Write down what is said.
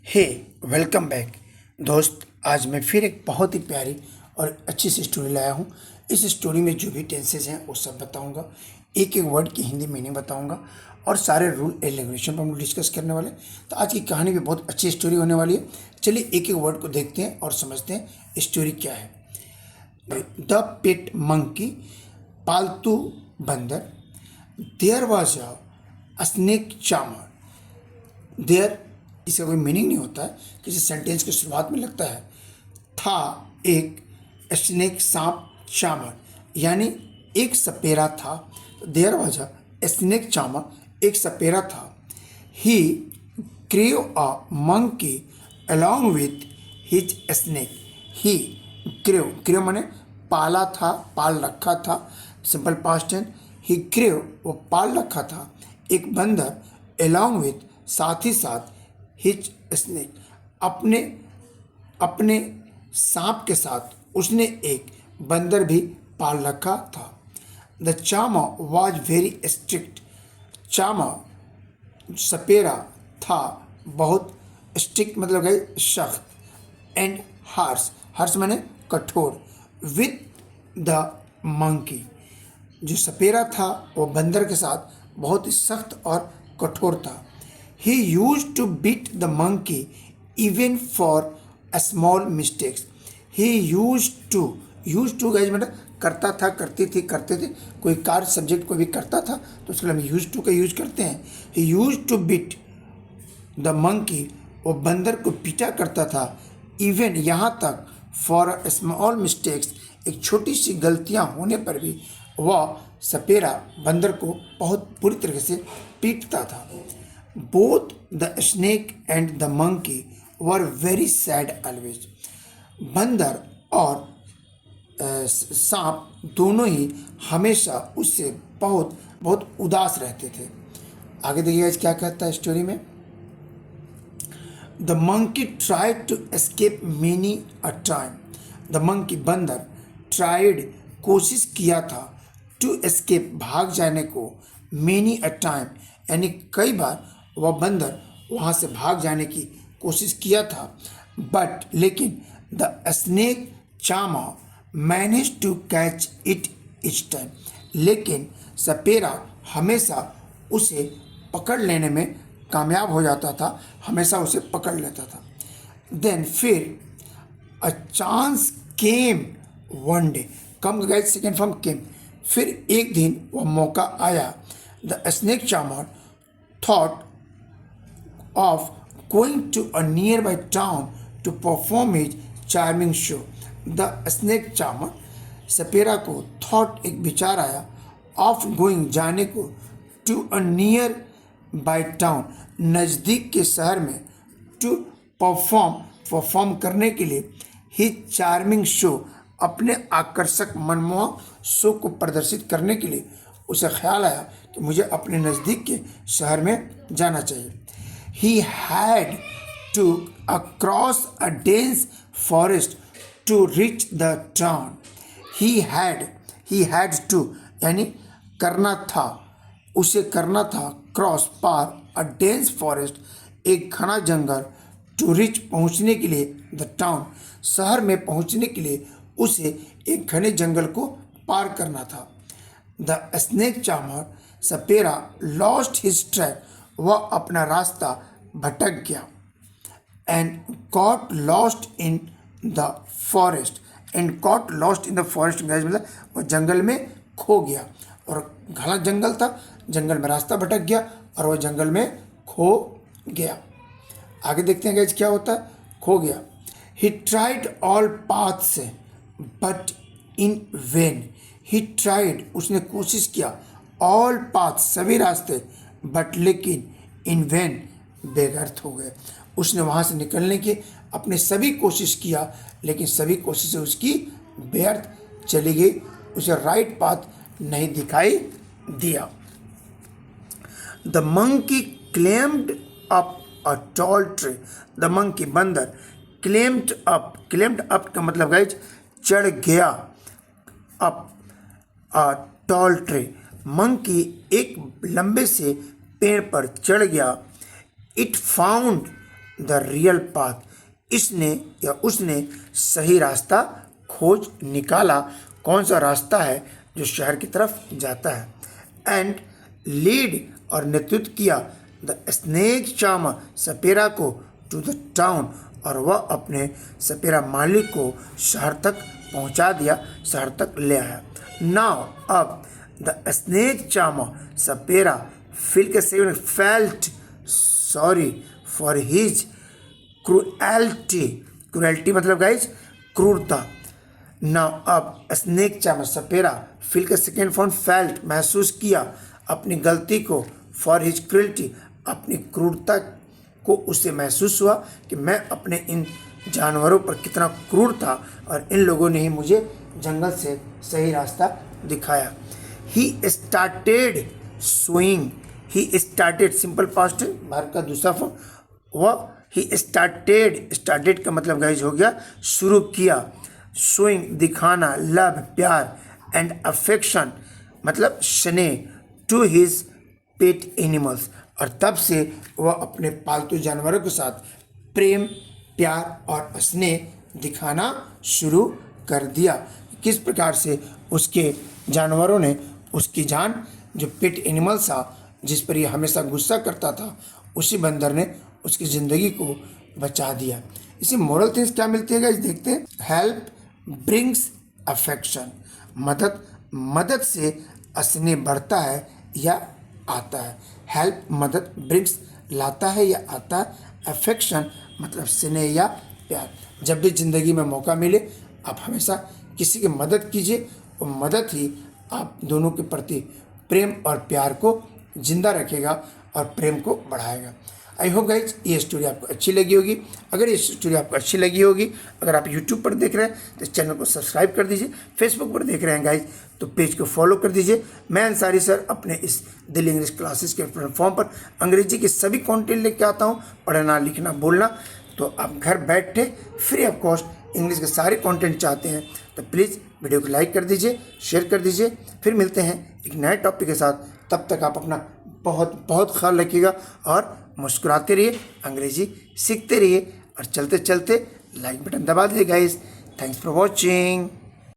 हे welcome back दोस्त। आज मैं फिर एक बहुत ही प्यारी और अच्छी सी स्टोरी लाया हूँ। इस स्टोरी में जो भी टेंसेज हैं वो सब बताऊँगा, एक एक वर्ड की हिंदी मीनिंग बताऊँगा और सारे रूल एंड रेगुलेशन पर हम लोग डिस्कस करने वाले। तो आज की कहानी भी बहुत अच्छी स्टोरी होने वाली है। चलिए एक एक वर्ड को देखते हैं और समझते हैं स्टोरी क्या है। द पेट मंकी, पालतू बंदर। There was a snake charmer. There इसका कोई मीनिंग नहीं होता है, किसी सेंटेंस की शुरुआत में लगता है। था एक स्नेक, सांप, चामर यानी एक सपेरा था। There was a snake charmer, एक सपेरा था। He crave a monkey along with his snake. He crave, crave माने पाला था, पाल रखा था। Simple past tense. He crave, वो पाल रखा था एक बंदर, अलॉन्ग विथ साथ ही साथ, हिज स्नेक अपने अपने सांप के साथ उसने एक बंदर भी पाल रखा था। The charmer was very strict. Charmer सपेरा था बहुत स्ट्रिक्ट मतलब है सख्त। एंड हार्श, हार्श माने कठोर। विथ द मंकी, जो सपेरा था वो बंदर के साथ बहुत ही सख्त और कठोर था। He use to beat the monkey even for a small mistakes. He use to guys मतलब करता था, करती थी, करते थे। कोई कार्य सब्जेक्ट कोई भी करता था तो उसके लिए हम यूज टू का यूज करते हैं। He use to beat the monkey, वो बंदर को पीटा करता था। इवन यहाँ तक फॉर स्मॉल मिस्टेक्स, एक छोटी सी गलतियाँ होने पर भी वह सपेरा बंदर को बहुत बुरी तरीके से पीटता था। Both the snake and the monkey were very sad always. बंदर और सांप दोनों ही हमेशा उससे बहुत बहुत उदास रहते थे। आगे देखिएगा क्या कहता है स्टोरी में। The monkey tried to escape many a time. The monkey बंदर, ट्राइड कोशिश किया था, टू एस्केप भाग जाने को, मेनी अ टाइम यानी कई बार वह बंदर वहाँ से भाग जाने की कोशिश किया था। बट लेकिन the snake charmer manage to catch it each time, लेकिन सपेरा हमेशा उसे पकड़ लेने में कामयाब हो जाता था, हमेशा उसे पकड़ लेता था। देन फिर a chance came one day, come गए सेकेंड फॉर्म केम, फिर एक दिन वह मौका आया। The snake charmer thought of going to a nearby town to perform his charming show. The snake charmer, सपेरा को थॉट एक विचार आया, ऑफ गोइंग जाने को, to a nearby town नज़दीक के शहर में, टू परफॉर्म करने के लिए, ही चार्मिंग शो अपने आकर्षक मनमोहक शो को प्रदर्शित करने के लिए उसे ख्याल आया कि मुझे अपने नज़दीक के शहर में जाना चाहिए। He had to across a dense forest to reach the town. He had to यानी करना था, उसे करना था, क्रॉस पार, अ डेंस फॉरेस्ट एक घना जंगल, टू रिच पहुंचने के लिए, द टाउन शहर में पहुंचने के लिए उसे एक घने जंगल को पार करना था। द स्नेक चामर, सपेरा, लॉस्ट हिज ट्रैक, वह अपना रास्ता भटक गया। And got lost in the forest, and got lost in the forest मतलब वह जंगल में खो गया, और घना जंगल था, जंगल में रास्ता भटक गया और वह जंगल में खो गया। आगे देखते हैं गाइस क्या होता है, खो गया। He tried all paths but in when. He tried, उसने कोशिश किया, ऑल पाथ सभी रास्ते, बट लेकिन इन वेन बेगर्थ हो गए। उसने वहाँ से निकलने की अपने सभी कोशिश किया, लेकिन सभी कोशिशें उसकी व्यर्थ चली गई, उसे राइट पाथ नहीं दिखाई दिया। The monkey claimed up a tall tree. The monkey बंदर, क्लेम्ड अप का मतलब गाइज चढ़ गया, up a tall tree, monkey एक लंबे से पेड़ पर चढ़ गया। It found the real path, इसने या उसने सही रास्ता खोज निकाला। कौन सा रास्ता है जो शहर की तरफ जाता है। एंड लीड और नेतृत्व किया द स्नेक चार्मर, सपेरा को, टू द टाउन, और वह अपने सपेरा मालिक को शहर तक पहुंचा दिया, शहर तक ले आया। नाउ अब द स्नेक चार्मर, सपेरा फील के seven felt sorry for his cruelty, cruelty मतलब गाइज क्रूरता। नाउ अब स्नेक चार्मर, सपेरा फील के सेकेंड फॉर्म फेल्ट, महसूस किया अपनी गलती को, फॉर हिज क्रूएल्टी, अपनी क्रूरता को उसे महसूस हुआ कि मैं अपने इन जानवरों पर कितना क्रूर था और इन लोगों ने ही मुझे जंगल से सही रास्ता दिखाया। He started swing, he started simple past Bharat का दूसरा फॉर्म, वह ही स्टार्टेड, स्टार्टेड का मतलब गाइज हो गया शुरू किया, स्विंग दिखाना, लव प्यार, एंड अफेक्शन मतलब स्नेह, टू हिज पेट एनिमल्स, और तब से वह अपने पालतू जानवरों के साथ प्रेम प्यार और स्नेह दिखाना शुरू कर दिया। किस प्रकार से उसके जानवरों ने उसकी जान, जो पेट एनिमल्स था जिस पर ये हमेशा गुस्सा करता था, उसी बंदर ने उसकी ज़िंदगी को बचा दिया। इसे मोरल थिंग्स क्या मिलती है गाइस, देखते हैं। हेल्प ब्रिंग्स अफेक्शन, मदद से स्नेह बढ़ता है या आता है। हेल्प मदद, ब्रिंग्स लाता है या आता है, अफेक्शन मतलब स्नेह या प्यार। जब भी ज़िंदगी में मौका मिले आप हमेशा किसी की मदद कीजिए, और मदद ही आप दोनों के प्रति प्रेम और प्यार को जिंदा रखेगा और प्रेम को बढ़ाएगा। आई होप गाइज ये स्टोरी आपको अच्छी लगी होगी। अगर ये स्टोरी आपको अच्छी लगी होगी, अगर आप यूट्यूब पर देख रहे हैं तो चैनल को सब्सक्राइब कर दीजिए, फेसबुक पर देख रहे हैं गाइज तो पेज को फॉलो कर दीजिए। मैं अंसारी सर अपने इस दिल्ली इंग्लिश क्लासेस के प्लेटफॉर्म पर अंग्रेजी के सभी कंटेंट लेके आता हूँ, पढ़ना लिखना बोलना। तो आप घर बैठे फ्री ऑफ कॉस्ट इंग्लिश के सारे कंटेंट चाहते हैं तो प्लीज़ वीडियो को लाइक कर दीजिए, शेयर कर दीजिए। फिर मिलते हैं एक नए टॉपिक के साथ, तब तक आप अपना बहुत बहुत ख्याल रखिएगा और मुस्कुराते रहिए, अंग्रेजी सीखते रहिए, और चलते चलते लाइक बटन दबा दीजिए गाइस। Thanks for watching.